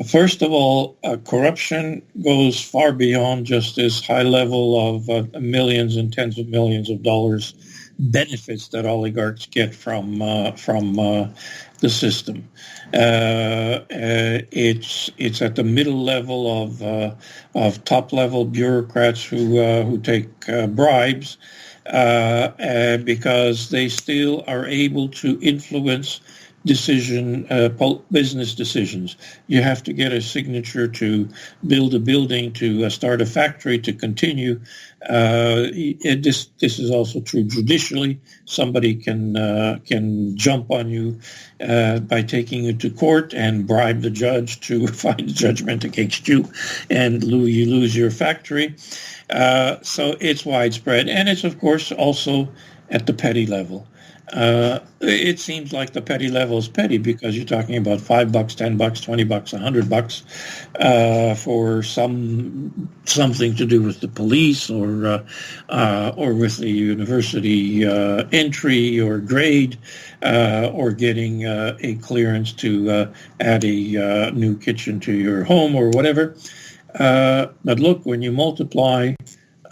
First of all, corruption goes far beyond just this high level of millions and tens of millions of dollars benefits that oligarchs get from the system. It's at the middle level of top level bureaucrats who take bribes because they still are able to influence business decisions. You have to get a signature to build a building, to start a factory, to continue. This is also true judicially. Somebody can jump on you by taking you to court and bribe the judge to find a judgment against you, and you lose your factory. So it's widespread, and it's of course also at the petty level. It seems like the petty level is petty because you're talking about $5, $10, $20, $100 for something to do with the police or with the university entry or grade or getting a clearance to add a new kitchen to your home or whatever. But look, when you multiply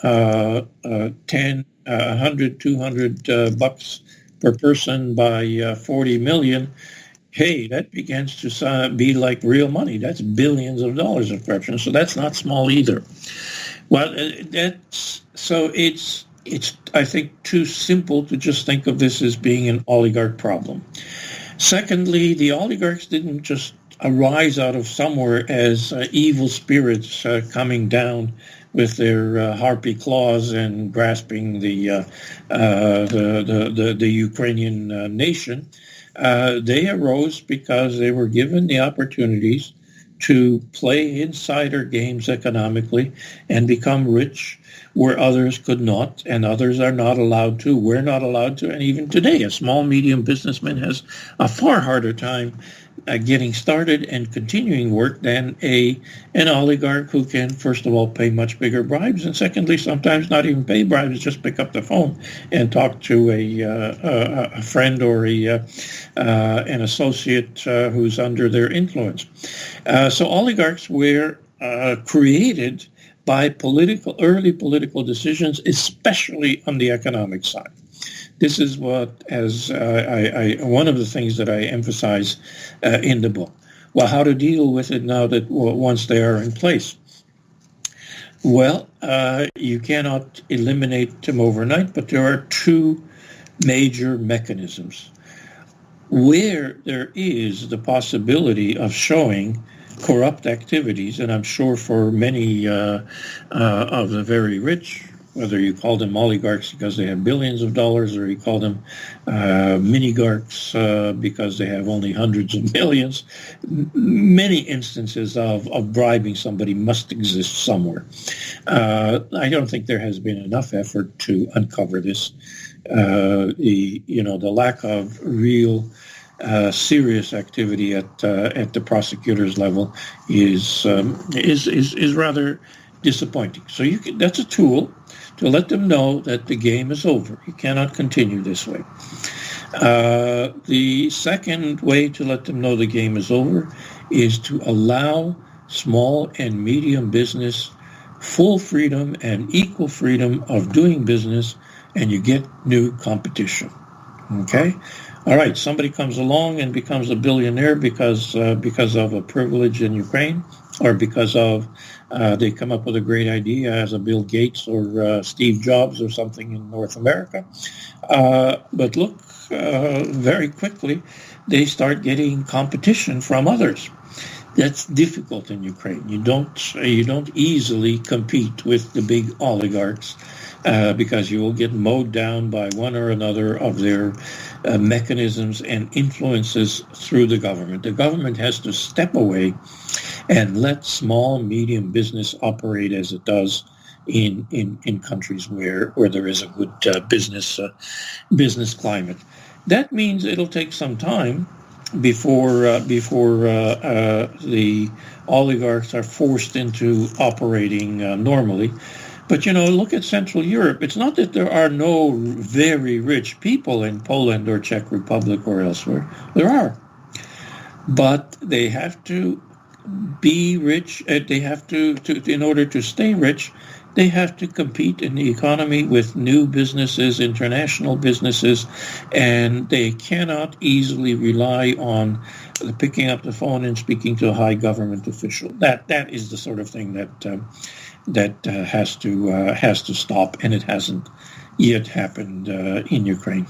10, 100, 200 bucks per person by 40 million, hey, that begins to be like real money. That's billions of dollars of corruption. So that's not small either. Well, it's I think too simple to just think of this as being an oligarch problem. Secondly, the oligarchs didn't just arise out of somewhere as evil spirits coming down with their harpy claws and grasping the Ukrainian nation. They arose because they were given the opportunities to play insider games economically and become rich where others could not, and others are not allowed to. We're not allowed to, and even today, a small, medium businessman has a far harder time getting started and continuing work than an oligarch who can, first of all, pay much bigger bribes, and secondly, sometimes not even pay bribes, just pick up the phone and talk to a friend or an associate who's under their influence. So oligarchs were created by early political decisions, especially on the economic side. This is what, as one of the things that I emphasize in the book. Well, how to deal with it now that once they are in place? Well, you cannot eliminate them overnight, but there are two major mechanisms where there is the possibility of showing corrupt activities, and I'm sure for many of the very rich, whether you call them oligarchs because they have billions of dollars or you call them minigarchs because they have only hundreds of millions, many instances of bribing somebody must exist somewhere. I don't think there has been enough effort to uncover this. The lack of real serious activity at the prosecutor's level is rather disappointing. So that's a tool to let them know that the game is over. You cannot continue this way. The second way to let them know the game is over is to allow small and medium business full freedom and equal freedom of doing business, and you get new competition. Okay? All right, somebody comes along and becomes a billionaire because of a privilege in Ukraine, or because of they come up with a great idea as a Bill Gates or Steve Jobs or something in North America. But look, very quickly they start getting competition from others. That's difficult in Ukraine. You don't easily compete with the big oligarchs because you will get mowed down by one or another of their mechanisms and influences through the government. The government has to step away and let small, medium business operate as it does in countries where there is a good business climate. That means it'll take some time before the oligarchs are forced into operating normally. But, look at Central Europe. It's not that there are no very rich people in Poland or Czech Republic or elsewhere. There are. But they have to be rich. They have to, in order to stay rich, they have to compete in the economy with new businesses, international businesses, and they cannot easily rely on picking up the phone and speaking to a high government official. That is the sort of thing that has to stop, and it hasn't yet happened in Ukraine.